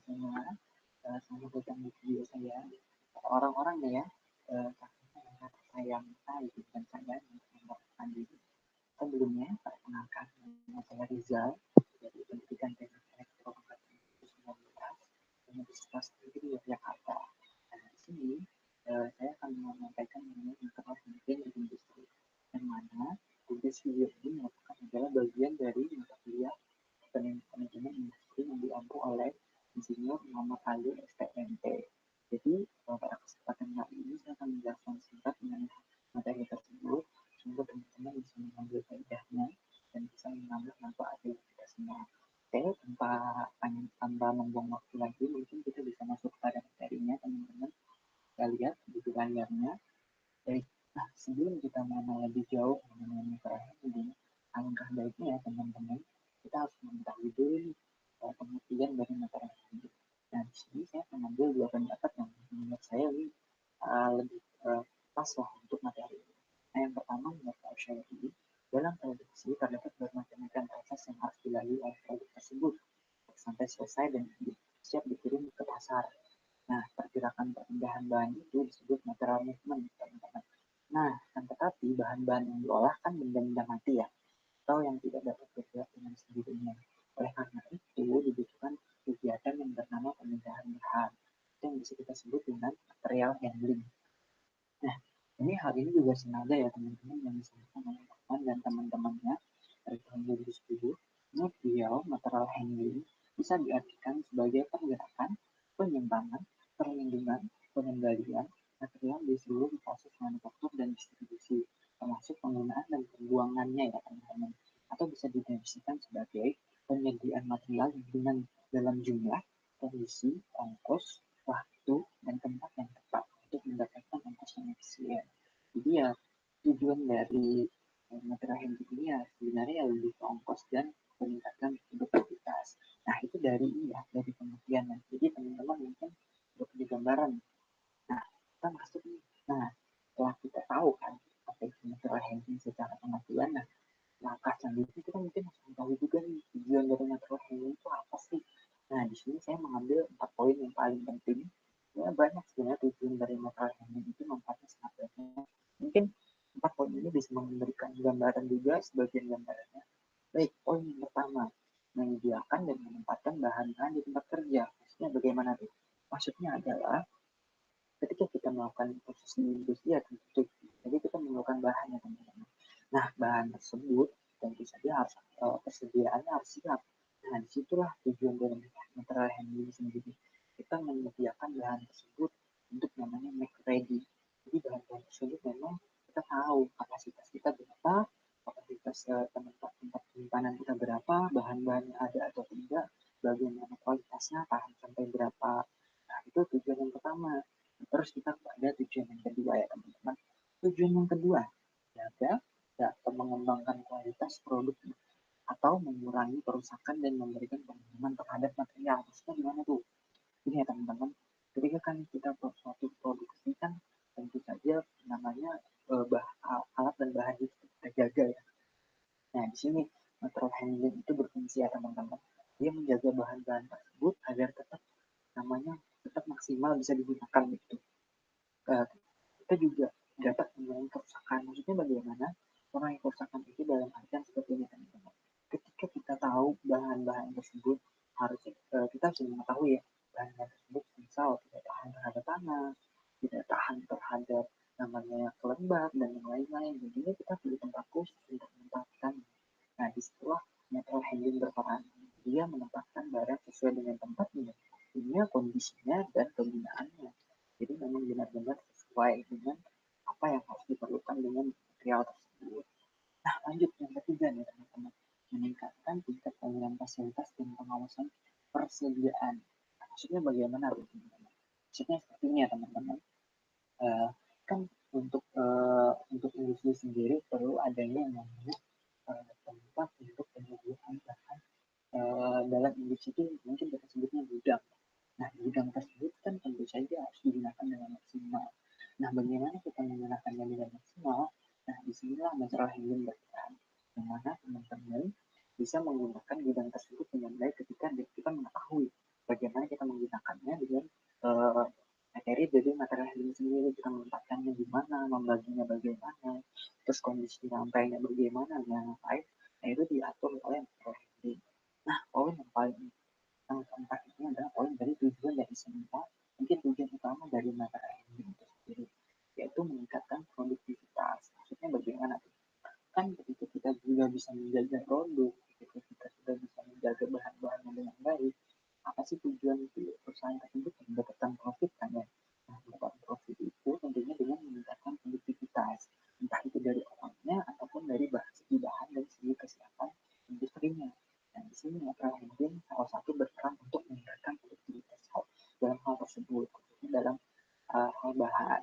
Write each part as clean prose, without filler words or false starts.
semua, selamat datang di video saya. Orang-orang nih ya, katanya sayang saya bukan saya yang melakukan diri. Sebelumnya, perkenalkan nama saya Rizal dari Pendidikan Teknik Elektro Angkatan 2019 Universitas Negeri Yogyakarta. Nah, di sini saya akan menyampaikan mengenai masalah penting di industri, yang mana tugas video ini merupakan adalah bagian dari mata kuliah manajemen industri yang diampu oleh Insinyur Muhammad Ali STMT. Jadi pada kesempatan kali ini saya akan menjelaskan singkat mengenai materi tersebut sehingga teman-teman bisa mengambil faedahnya dan bisa mengambil manfaat dari kita semua. Oke, tanpa membuang waktu lagi, mungkin kita bisa masuk pada materinya teman-teman. Kita lihat di layarnya. Baik, nah sebelum kita mengenal lebih jauh mengenai masalah ini, alangkah baiknya ya teman-teman, kita harus mengetahui dulu pengertian dari materi ini. Nah, di sini saya mengambil dua pendapat yang menurut saya lebih pas lah untuk materi ini. Nah, yang pertama menurut Pak Syarif, dalam produksi terdapat bermacam-macam proses yang harus dilalui oleh produk tersebut sampai selesai dan siap dikirim ke pasar. Nah, pergerakan perpindahan bahan itu disebut material movement, teman-teman. Nah, tetapi bahan-bahan yang diolah kan benda-benda mati ya, atau yang tidak dapat bergerak dengan sendirinya. Oleh karena itu, dibutuhkan kegiatan yang bernama pemindahan bahan. Itu yang bisa kita sebut dengan material handling. Nah, hal ini juga sengaja ya teman-teman yang disampaikan oleh Rahman dan teman-temannya dari tahun 2010. Menurut beliau, material handling bisa diartikan sebagai pergerakan, penyimpangan, perlindungan, pengendalian material di seluruh proses manufaktur dan distribusi, termasuk penggunaan dan pembuangannya ya teman-teman. Atau bisa didefinisikan sebagai penyediaan material dengan dalam jumlah, kondisi, ongkos, waktu, dan tempat yang tepat untuk mendapatkan ongkos yang efisien. Jadi ya tujuan dari material handling ini ya sebenarnya lebih ke ongkos dan meningkatkan produktivitas. Nah itu dari dari pengertiannya. Jadi teman-teman mungkin udah punya gambaran. Nah kita masuk nih. Nah setelah kita tahu kan apa itu material handling secara pengertian, nah langkah selanjutnya kita mungkin harus tahu juga nih tujuan dari material handling itu apa sih. Nah di sini saya mengambil 4 poin yang paling penting. Ya banyak sebenarnya tujuan dari material handling itu manfaatnya sangat banyak. Mungkin 4 poin ini bisa memberikan gambaran juga sebagian gambarannya. Baik, poin yang pertama, menyediakan dan menempatkan bahan-bahan di tempat kerja. Maksudnya bagaimana tuh? Maksudnya adalah ketika kita melakukan proses di industri ya tentu jadi kita memerlukan bahan ya teman-teman. Nah bahan tersebut tentu saja harus persediaannya harus siap. Nah disitulah tujuan dari material handling sendiri. Kita menyediakan bahan tersebut untuk namanya make ready. Jadi bahan-bahan tersebut memang kita tahu kapasitas kita berapa, kapasitas tempat penyimpanan kita berapa, bahan-bahannya ada atau tidak, bagaimana kualitasnya, tahan sampai berapa. Nah itu tujuan yang pertama. Terus kita pada tujuan yang kedua ya teman-teman. Tujuan yang kedua, jaga atau mengembangkan kualitas produk atau mengurangi kerusakan dan memberikan perlindungan terhadap material. Maksudnya gimana tuh? Ini ya teman-teman, ketika kan kita suatu produksi kan tentu saja namanya alat dan bahan itu kita jaga ya. Nah di sini material handling itu berfungsi ya teman-teman. Dia menjaga bahan-bahan tersebut agar namanya tetap maksimal bisa digunakan gitu. Kita juga dapat mengurangi kerusakan. Maksudnya bagaimana? Mengurangi kerusakan itu dalam artian seperti ini teman-teman. Ketika kita tahu bahan-bahan tersebut harus kita harus mengetahui ya bahan-bahan tersebut misal tidak tahan terhadap tanah, tidak tahan terhadap namanya kelembat dan yang lain-lain. Jadi kita perlu tempat khusus untuk menempatkan. Nah disitulah material handling berperan. Dia menempatkan barang sesuai dengan tempatnya, kondisinya dan kegunaannya. Jadi memang benar-benar sesuai dengan apa yang harus diperlukan dengan material tersebut. Nah, lanjut yang ketiga nih teman-teman, meningkatkan tingkat pelayanan fasilitas dan pengawasan persediaan. Nah, maksudnya bagaimana teman-teman? Maksudnya seperti ini ya teman-teman. Kan untuk industri sendiri perlu adanya yang namanya tempat untuk penyediaan bahan dalam industri itu mungkin kita sebutnya gudang. Nah, gudang tersebut kan tentu saja harus digunakan dengan maksimal. Nah, bagaimana kita menggunakannya dengan maksimal? Nah, disinilah material handling berperan. Yang mana teman-teman bisa menggunakan gudang tersebut dengan baik ketika kita mengetahui bagaimana kita menggunakan akan menempatkannya di mana, membaginya bagaimana, terus kondisi rantainya bagaimana, dan lain-lain. Nah, itu diatur oleh marketing. Nah, poin yang paling yang keempat ini adalah poin dari tujuan dari semua, mungkin tujuan utama dari mata branding itu sendiri, yaitu meningkatkan produktivitas. Maksudnya bagaimana? Kan ketika kita juga bisa menjaga produk, ketika kita sudah bisa menjaga bahan-bahannya dengan baik, apa sih tujuan itu perusahaan tersebut mendapatkan profit kan ya? Nah, mendapatkan profit itu tentunya dengan meningkatkan produktivitas, entah itu dari orangnya ataupun dari segi bahan dan segi kesiapan industrinya. Nah, di sini Natural Handling salah satu berperan untuk meningkatkan produktivitas dalam hal tersebut, khususnya dalam hal bahan.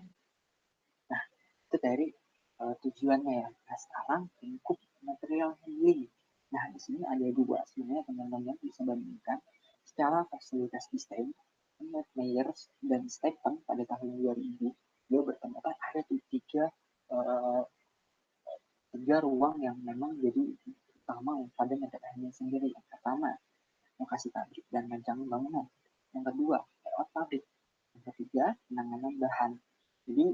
Nah, itu dari tujuannya ya. Nah, sekarang lingkup material handling. Nah, di sini ada dua sebenarnya teman-teman bisa bandingkan secara fasilitas desain. Myers dan Stephen pada tahun 2000 dia berpendapat ada uh, tiga ruang yang memang jadi utama pada metode handling sendiri. Yang pertama, lokasi pabrik dan rancangan bangunan. Yang kedua, layout pabrik. Yang ketiga, penanganan bahan. Jadi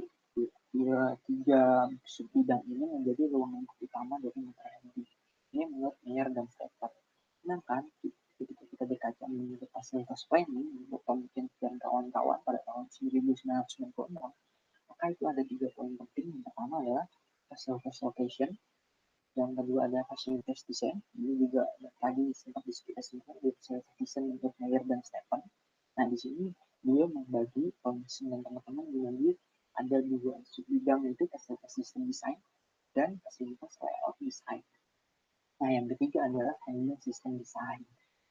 tiga bidang ini menjadi ruang yang utama dari metode handling. Ini menurut Mayer dan Stephen. Sedangkan ketika kita berkaca menurut fasilitas planning, menurut pemikiran dan kawan-kawan pada tahun 1996, maka itu ada tiga poin penting. Yang pertama adalah facilities location, yang kedua adalah fasilitas desain. Ini juga tadi sempat diskusikan di facilitas desain untuk Mayer dan Stephen. Nah, di sini dia membagi dan teman-teman membagi ada dua bidang, itu fasilitas sistem desain dan fasilitas layout desain. Nah, yang ketiga adalah handling sistem desain.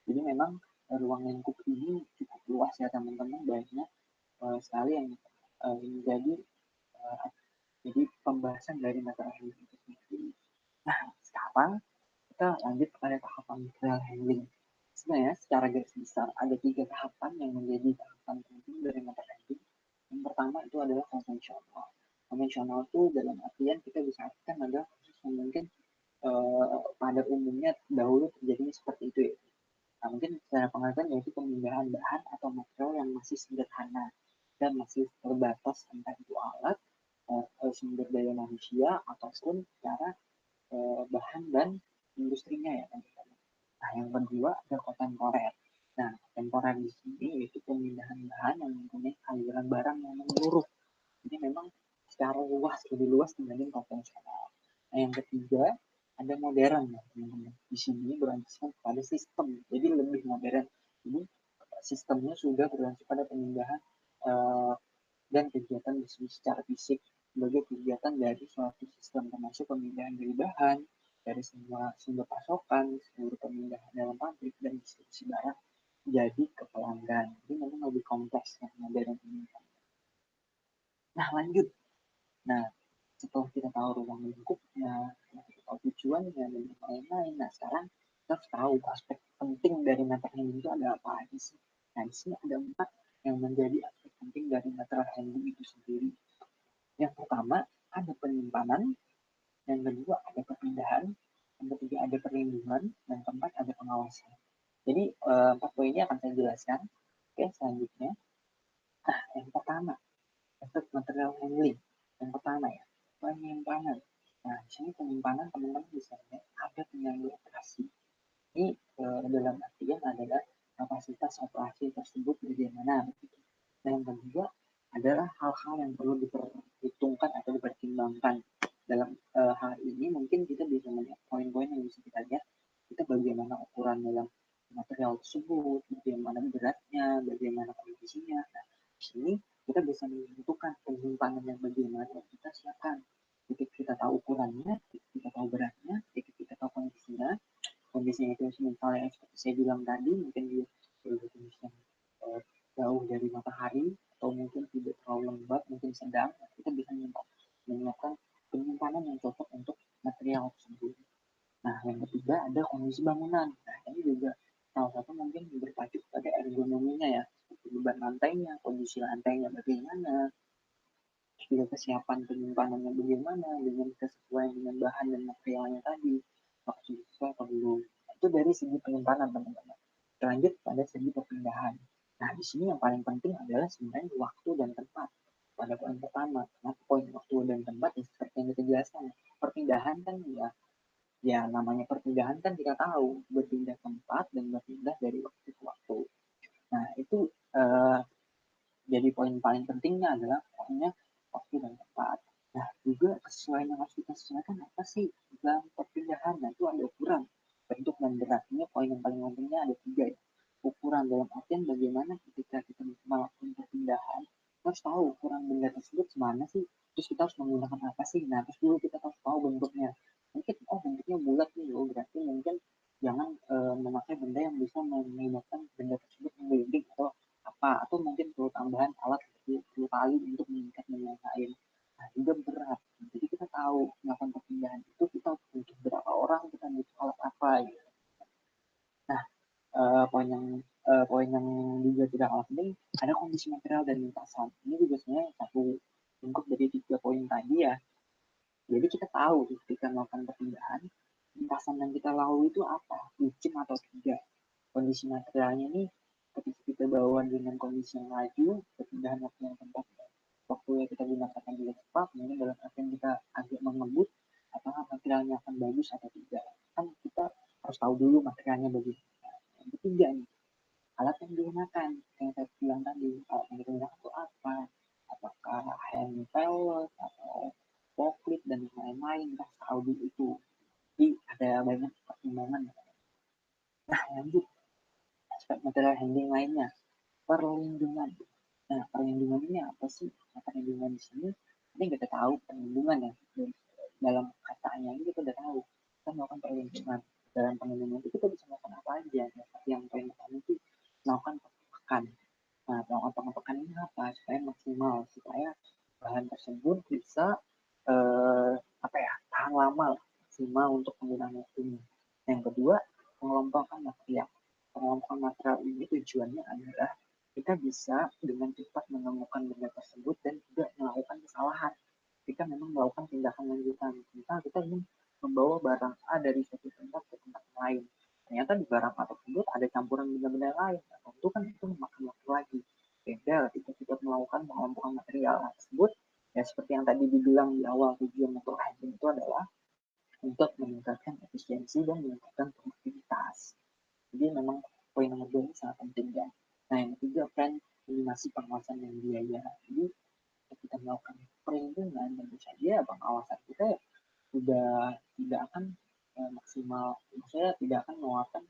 Jadi memang ruang lingkup ini cukup luas ya teman-teman, banyak sekali yang menjadi jadi pembahasan dari material handling itu sendiri. Nah, sekarang kita lanjut pada tahapan material handling. Sebenarnya secara garis besar ada tiga tahapan yang menjadi tahapan penting dari material handling. Yang pertama itu adalah konvensional. Konvensional itu dalam artian kita bisa artikan adalah proses yang mungkin pada umumnya dahulu terjadinya seperti itu ya. Nah, mungkin secara pengertian yaitu pemindahan bahan atau material yang masih sederhana dan masih terbatas, entah itu alat, sumber daya manusia, ataupun secara bahan dan industrinya ya teman-teman. Nah, yang kedua ada kontemporer. Nah, kontemporer di sini yaitu pemindahan bahan yang mempunyai aliran barang yang menyeluruh. Jadi memang secara luas, lebih luas dibanding konvensional. Nah, yang ketiga ada modern ya teman-teman. Di sini berlanjutkan pada sistem, jadi lebih modern. Ini sistemnya sudah berlanjut pada pemindahan dan kegiatan bisnis secara fisik sebagai kegiatan dari suatu sistem, termasuk pemindahan dari bahan, dari semua sumber pasokan, seluruh pemindahan dalam pabrik dan distribusi barang jadi ke pelanggan. Jadi memang lebih kompleks yang modern ini. Nah, lanjut. Nah, setelah kita tahu ruang lingkupnya, kita tahu tujuannya, dan lain-lain. Nah, sekarang kita harus tahu aspek penting dari material handling itu ada apa aja sih. Nah, di sini ada 4 yang menjadi aspek penting dari material handling itu sendiri. Yang pertama, ada penyimpanan. Yang kedua, ada perpindahan. Yang ketiga, ada perlindungan. Dan keempat, ada pengawasan. Jadi, 4 poin ini akan saya jelaskan. Oke, selanjutnya. Nah, yang pertama, efek material handling. Yang pertama ya, penyimpanan. Nah, di sini penyimpanan teman-teman bisa lihat ada penyangga operasi. Ini dalam artian adalah kapasitas operasi tersebut bagaimana. Dan yang kedua adalah hal-hal yang perlu diperhitungkan atau dipertimbangkan. Dalam hal ini mungkin kita bisa melihat poin-poin yang bisa kita lihat. Kita bagaimana ukuran dalam material tersebut, bagaimana beratnya, bagaimana kondisinya. Nah, di sini kita bisa menentukan penyimpanan yang bagaimana yang kita siapkan. Ketika kita tahu ukurannya, ketika kita tahu beratnya, ketika kita tahu kondisinya itu misalnya seperti saya bilang tadi, mungkin di kondisi yang jauh dari matahari atau mungkin tidak terlalu lembab, mungkin sedang, kita bisa menyiapkan penyimpanan yang cocok untuk material tersebut. Nah, yang ketiga ada kondisi bangunan. Nah, ini juga salah satu mungkin berpacu pada ergonominya ya, seperti beban lantainya, kondisi lantainya bagaimana, juga kesiapan penyimpanannya bagaimana, dengan kesesuaian dengan bahan dan materialnya tadi, apakah sesuai atau belum. Itu dari segi penyimpanan teman-teman. Lanjut pada segi perpindahan. Nah, di sini yang paling penting adalah sebenarnya waktu dan tempat. pada poin pertama. Nah, poin waktu dan tempat ya seperti yang kita jelaskan. Perpindahan kan ya namanya perpindahan kan kita tahu berpindah tempat dan berpindah dari waktu ke waktu. Nah, itu uh, jadi poin paling pentingnya adalah poinnya waktu dan tempat. Nah, juga kesesuaian yang harus kita sesuaikan apa sih dalam perpindahan? Nah, itu ada ukuran bentuk dan berat. Ini poin yang paling pentingnya ada 3 ya. Ukuran dalam artian bagaimana ketika kita melakukan perpindahan, kita harus tahu ukuran benda tersebut semana sih, terus kita harus menggunakan apa sih. Nah, terus dulu kita harus tahu bentuknya. Mungkin bentuknya bulat nih loh, berarti mungkin jangan memakai benda yang bisa menyebabkan benda tersebut menggelinding atau apa, atau mungkin perlu tambahan alat seperti perlu tali untuk mengikat dan lain-lain. Nah, juga berat. Jadi kita tahu melakukan perpindahan itu kita butuh berapa orang, kita butuh alat apa gitu. Nah, poin yang juga tidak kalah penting ada kondisi material dan lintasan. Ini juga sebenarnya satu lingkup dari 3 poin tadi ya. Jadi kita tahu ketika melakukan perpindahan, lintasan yang kita lalui itu apa, licin atau tidak. Kondisi materialnya ini ketika kita bawa dengan kondisi yang laju, perpindahan waktu yang tempat, waktu yang kita gunakan yang juga cepat, mungkin dalam artian kita agak mengebut, apakah materialnya akan bagus atau tidak. Kan kita harus tahu dulu materialnya bagus. Yang ketiga nih, alat yang digunakan, yang saya bilang tadi, alat yang digunakan itu apa? Apakah hand pellet atau forklift dan lain-lain, kita harus tahu dulu itu. Jadi ada banyak pertimbangan. Nah, lanjut aspek material handling lainnya, perlindungan. Nah, perlindungan ini apa sih? Nah, perlindungan di sini ini kita tahu perlindungan ya. Dalam katanya ini kita udah tahu kita melakukan perlindungan. Dalam perlindungan itu kita bisa melakukan apa aja. Seperti yang paling pertama itu melakukan pengepakan. Nah, melakukan pengepakan ini apa? Supaya maksimal, supaya bahan tersebut bisa apa ya tahan lama, maksimal untuk penggunaan waktunya. Yang kedua, pengelompokan material. Pengelompokan material ini tujuannya adalah kita bisa dengan cepat menemukan benda tersebut dan juga melakukan kesalahan jika memang melakukan tindakan lanjutan. Misal kita ingin membawa barang A dari satu tempat ke tempat lain. Ternyata di barang A tersebut ada campuran benda-benda lain. Nah, tentu kan itu memakan waktu lagi. Beda ketika kita melakukan pengelompokan material tersebut, ya seperti yang tadi dibilang di awal, tujuan motor handling itu adalah untuk meningkatkan efisiensi dan meningkatkan produktivitas. Jadi memang poin nomor 2 ini sangat penting ya. Nah, yang ketiga, plan minimasi pengawasan dan biaya. Jadi ketika kita melakukan perlindungan, tentu saja pengawasan kita sudah tidak akan maksimal. Maksudnya tidak akan mengeluarkan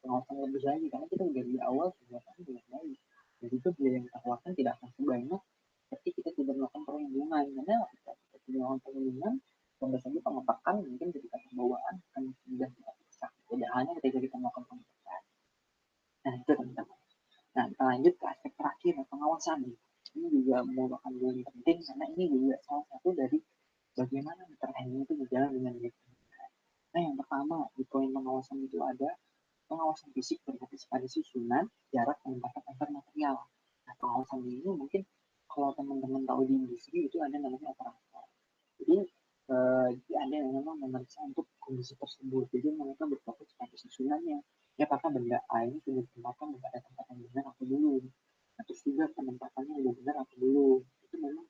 pengawasan lebih lagi karena kita sudah di awal sudah kan lebih baik. Jadi itu biaya yang kita keluarkan tidak akan sebanyak seperti kita tidak melakukan perlindungan. Karena kita tidak melakukan perlindungan, tentu saja pengepakan mungkin ketika pembawaan akan mudah kita rusak. Tidak hanya ketika kita melakukan pengepakan. Nah, itu teman-teman. Nah, kita lanjut ke aspek terakhir, pengawasan. Ini juga merupakan poin penting karena ini juga salah satu dari bagaimana metering itu berjalan dengan baik. Nah, yang pertama di poin pengawasan itu ada pengawasan fisik berbasis pada susunan, jarak, penempatan antar material. Nah, pengawasan ini mungkin kalau teman-teman tahu di industri itu ada namanya operator. Jadi ada yang memang memeriksa untuk kondisi tersebut. Jadi mereka berfokus pada susunannya. Ya, apakah benda A ini sudah ditempatkan pada tempat yang benar atau belum? Nah, terus juga penempatannya sudah benar atau belum? Itu memang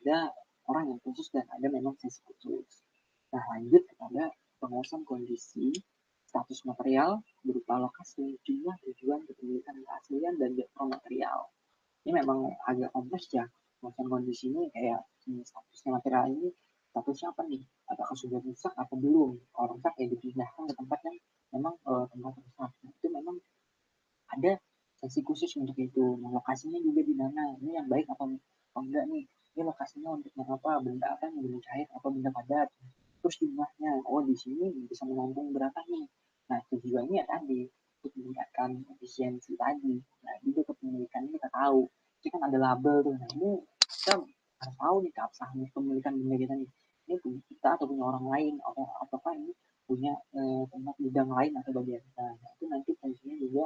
ada orang yang khusus dan ada memang sesi khusus. Nah, lanjut kepada pengawasan kondisi, status material berupa lokasi, jumlah, tujuan, kepemilikan, keaslian, dan jadwal material. Ini memang agak kompleks ya. Pengawasan kondisi ini kayak statusnya material ini, statusnya apa nih? Apakah sudah rusak atau belum? Kalau rusak ya dipindahkan ke tempat yang memang tempat rusak. Nah, itu memang ada sesi khusus untuk itu. Nah, lokasinya juga di mana? Ini yang baik atau enggak nih? Ini lokasinya untuk apa? Benda apa yang benda cair atau benda padat? Terus jumlahnya, oh di sini bisa menampung berapa nih? Nah, tujuannya tadi untuk meningkatkan efisiensi tadi. Nah, juga kepemilikannya kita tahu. Ini kan ada label tuh. Nah, ini kita harus tahu nih keabsahan kepemilikan benda kita nih. Ini punya kita atau punya orang lain atau apakah ini punya tempat bidang lain atau bagian. Nah, itu nanti fungsinya juga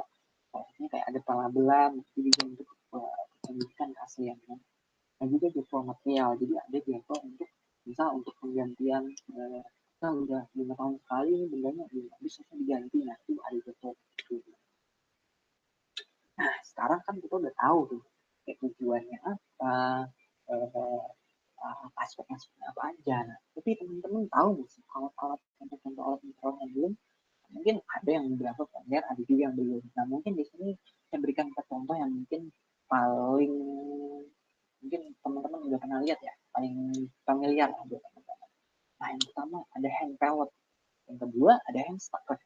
prosesnya kayak ada pelabelan itu juga untuk pendidikan keasliannya. Dan juga jadwal material, jadi ada jadwal untuk misal untuk penggantian kita udah 5 tahun sekali ini bendanya belum bisa diganti, nah itu ada jadwal itu. Nah, sekarang kan kita udah tahu tuh kayak tujuannya apa, aspeknya apa aja. Nah, tapi teman-teman tahu nggak sih kalau alat contoh alat control handling mungkin ada yang berapa familiar, ada juga yang belum. Nah, mungkin di sini saya berikan contoh yang mungkin paling mungkin teman-teman udah pernah lihat ya, paling familiar lah buat teman-teman. Nah, yang pertama ada hand pellet, yang kedua ada hand stacker,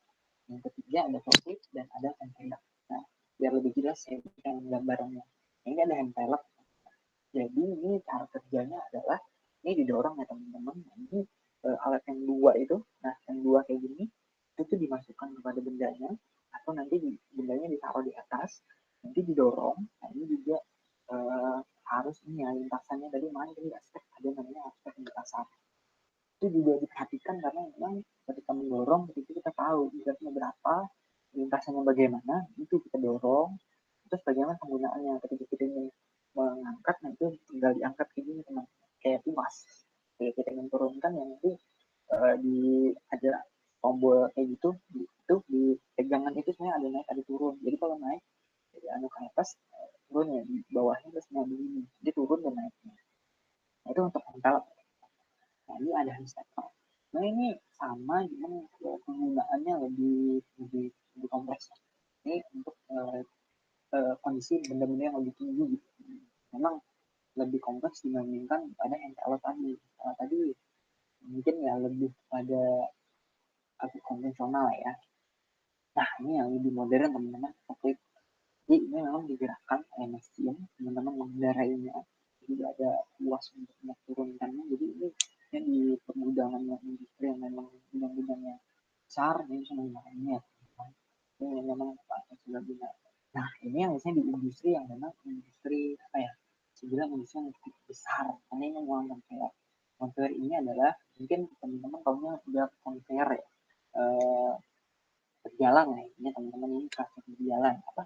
yang ketiga ada forklift dan ada container. Nah, biar lebih jelas saya berikan gambarannya. Ini ada hand pellet. Jadi ini cara kerjanya adalah ini didorong ya teman-teman. Ini alat yang dua itu, nah yang dua kayak gini itu tuh dimasukkan kepada bendanya atau nanti bendanya ditaruh di atas, nanti didorong. Nah ini juga harus ini ya lintasannya tadi mana tadi aspek ada namanya aspek lintasan itu juga diperhatikan karena memang ketika mendorong ketika kita tahu beratnya berapa lintasannya bagaimana itu kita dorong terus bagaimana penggunaannya ketika kita ingin mengangkat nah itu tinggal diangkat kayak gini teman kayak tumas ketika kita ingin turunkan yang nanti di ada tombol kayak gitu itu di pegangan itu sebenarnya ada naik ada turun jadi kalau naik jadi anu ke atas turun ya di bawahnya terus nyambi ini dia turun dan naiknya nah, itu untuk mental nah ini ada hamster nah ini sama cuman penggunaannya lebih kompleks ini untuk kondisi benda-benda yang lebih tinggi gitu. Memang lebih kompleks dibandingkan pada yang kalau tadi. Kalau tadi mungkin ya lebih pada agak konvensional ya. Nah ini yang lebih modern teman-teman. Jadi ini memang digerakkan oleh mesin, teman-teman mengendarainya. Jadi ada luas untuk menurunkannya. Jadi ini yang di pergudangan industri yang memang gudang-gudangnya besar, ini bisa menggunakannya. Ini memang sudah guna. Nah, ini yang biasanya di industri yang memang industri apa ya? Sebenarnya industri yang cukup besar. Karena ini memang kayak konveyor ini adalah mungkin teman-teman tahunya udah konveyor ya. Berjalan ya, ini teman-teman ini praktek berjalan apa?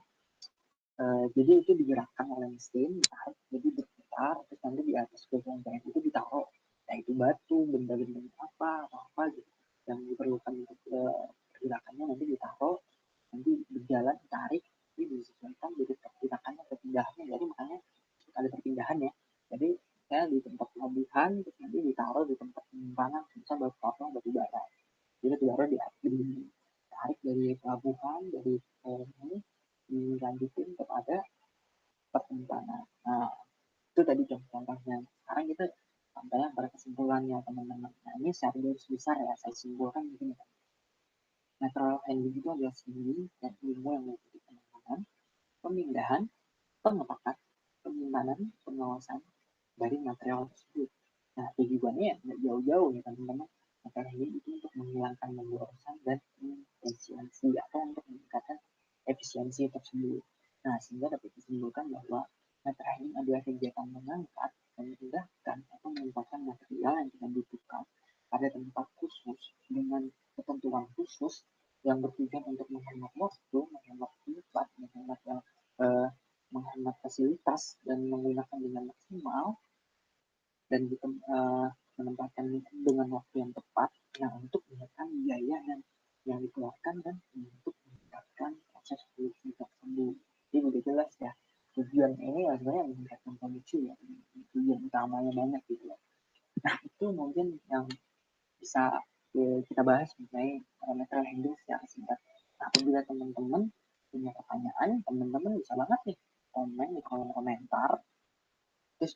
Jadi itu digerakkan oleh mesin, ditarik, jadi berputar, terus nanti di atas konveyor itu ditaruh, nah itu batu, benda-benda apa, atau apa gitu, yang diperlukan untuk pergerakannya nanti ditaruh, nanti berjalan, ditarik, jadi disesuaikan jadi pergerakannya, perpindahannya, jadi makanya ada perpindahan ya, jadi saya di tempat pelabuhan, terus nanti ditaruh di tempat penyimpanan, bisa batu bara, jadi batu bara ditarik dari pelabuhan, dari ini, dilanjutin kepada persimpanan. Nah, itu tadi contoh-contohnya. Sekarang kita sampaikan pada kesimpulannya teman-teman. Nah, ini secara garis besar ya, saya simpulkan begini. Natural handling itu adalah seni dan ilmu yang meliputi penanganan, pemindahan, pengetakan, penyimpanan, pengawasan dari material tersebut. Nah, tujuannya ya nggak jauh-jauh ya teman-teman. Natural handling itu untuk menghilangkan pemborosan dan efisiensi atau untuk meningkatkan efisiensi tersebut. Nah, sehingga dapat disimpulkan bahwa metering adalah kegiatan mengangkat, memindahkan, atau menempatkan material yang kita butuhkan pada tempat khusus dengan ketentuan khusus yang bertujuan untuk menghemat waktu, menghemat tempat, menghemat fasilitas, dan menggunakan dengan maksimal, dan menempatkan dengan waktu yang tepat, nah untuk menekan biaya dan yang dikeluarkan dan untuk meningkatkan proses produksi tersebut. Jadi udah jelas ya tujuan ini ya sebenarnya meningkatkan produksi ya tujuan utamanya banyak gitu ya. Nah itu mungkin yang bisa kita bahas mengenai parameter handling secara singkat. Nah, apabila teman-teman punya pertanyaan, teman-teman bisa banget nih komen di kolom komentar terus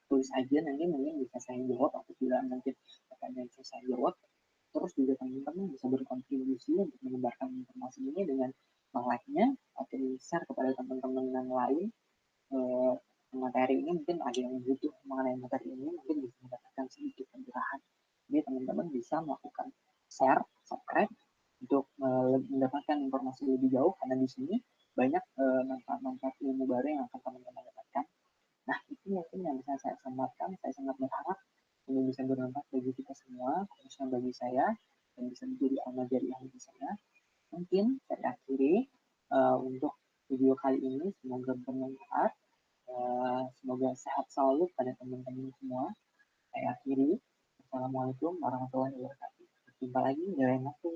tulis aja nanti mungkin bisa saya jawab apabila nanti pertanyaan bisa saya jawab terus juga teman-teman bisa berkontribusi untuk menyebarkan informasi ini dengan like-nya atau share kepada teman-teman yang lain eh, materi ini mungkin ada yang butuh mengenai materi ini mungkin bisa mendapatkan sedikit pencerahan jadi teman-teman bisa melakukan share, subscribe untuk mendapatkan informasi lebih jauh karena di sini banyak manfaat-manfaat ilmu baru yang akan teman-teman dapatkan. Nah, itu mungkin yang bisa saya sampaikan. Saya sangat berharap ini bisa bermanfaat bagi kita semua, khususnya bagi saya, dan bisa menjadi amal jariah bagi saya. Mungkin saya akhiri untuk video kali ini. Semoga bermanfaat. Semoga sehat selalu pada teman-teman semua. Saya akhiri. Assalamualaikum warahmatullahi wabarakatuh. Jumpa lagi di lain waktu.